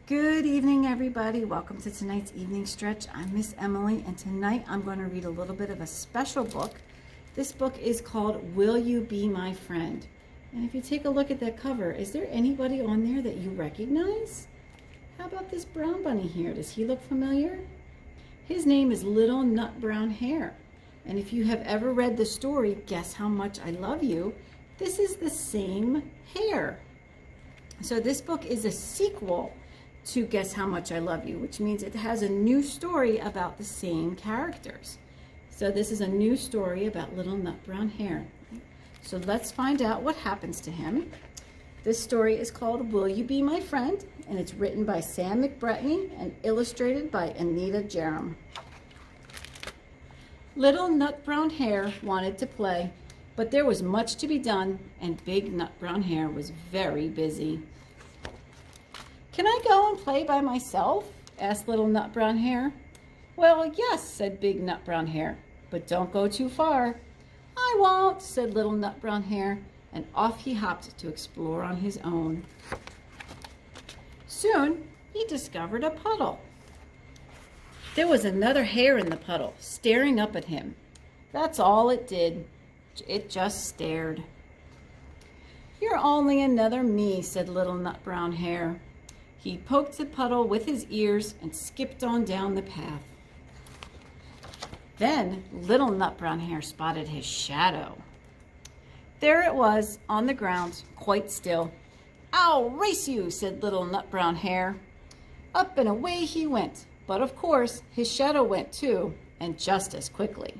Good evening, everybody. Welcome to tonight's evening stretch. I'm Miss Emily, and tonight I'm going to read a little bit of a special book. This book is called Will You Be My Friend? And if you take a look at that cover, is there anybody on there that you recognize? How about this brown bunny here? Does he look familiar? His name is Little Nutbrown Hare. And if you have ever read the story, Guess How Much I Love You, this is the same hare. So this book is a sequel to Guess How Much I Love You, which means it has a new story about the same characters. So this is a new story about Little Nutbrown Hare. So let's find out what happens to him. This story is called Will You Be My Friend? And it's written by Sam McBretney and illustrated by Anita Jerem. Little Nutbrown Hare wanted to play, but there was much to be done, and Big Nutbrown Hare was very busy. "Can I go and play by myself?" asked Little Nutbrown Hare. "Well, yes," said Big Nutbrown Hare, "but don't go too far." "I won't," said Little Nutbrown Hare, and off he hopped to explore on his own. Soon, he discovered a puddle. There was another hare in the puddle, staring up at him. That's all it did. It just stared. "You're only another me," said Little Nutbrown Hare. He poked the puddle with his ears and skipped on down the path. Then Little Nutbrown Hare spotted his shadow. There it was on the ground, quite still. "I'll race you," said Little Nutbrown Hare. Up and away he went, but of course his shadow went too, and just as quickly.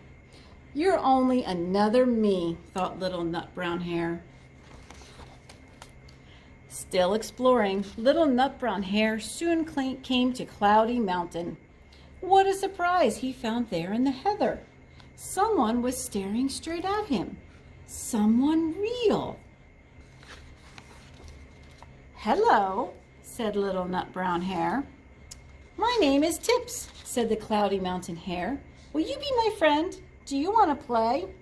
"You're only another me," thought Little Nutbrown Hare. Still exploring, Little Nutbrown Hare soon came to Cloudy Mountain. What a surprise he found there in the heather. Someone was staring straight at him. Someone real. "Hello," said Little Nutbrown Hare. "My name is Tips," said the Cloudy Mountain Hare. "Will you be my friend? Do you want to play?"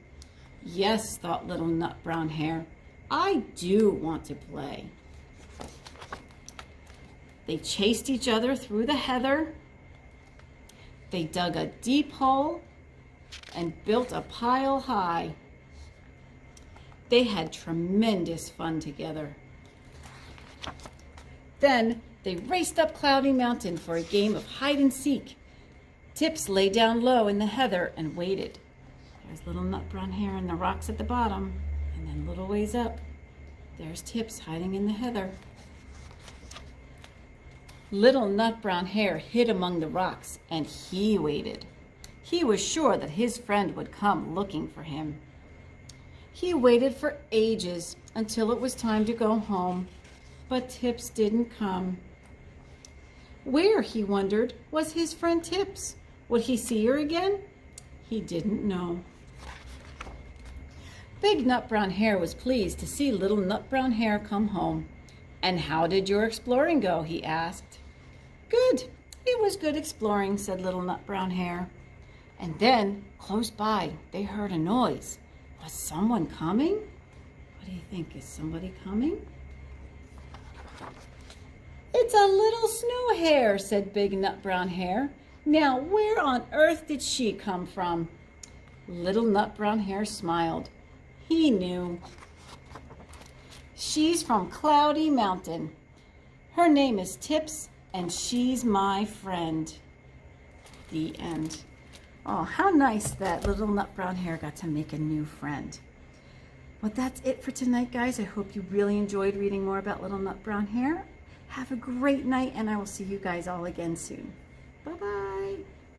"Yes," thought Little Nutbrown Hare. "I do want to play." They chased each other through the heather. They dug a deep hole and built a pile high. They had tremendous fun together. Then they raced up Cloudy Mountain for a game of hide and seek. Tips lay down low in the heather and waited. There's Little Nutbrown Hare in the rocks at the bottom, and then a little ways up, there's Tips hiding in the heather. Little Nutbrown Hare hid among the rocks, and he waited. He was sure that his friend would come looking for him. He waited for ages until it was time to go home, but Tips didn't come. Where, he wondered, was his friend Tips? Would he see her again? He didn't know. Big Nutbrown Hare was pleased to see Little Nutbrown Hare come home. "And how did your exploring go?" he asked. "Good. It was good exploring," said Little Nutbrown Hare. And then, close by, they heard a noise. Was someone coming? What do you think? Is somebody coming? "It's a little snow hare," said Big Nutbrown Hare. "Now, where on earth did she come from?" Little Nutbrown Hare smiled. He knew. "She's from Cloudy Mountain. Her name is Tips, and she's my friend." The end. Oh, how nice that Little Nutbrown Hare got to make a new friend. Well, that's it for tonight, guys. I hope you really enjoyed reading more about Little Nutbrown Hare. Have a great night, and I will see you guys all again soon. Bye-bye.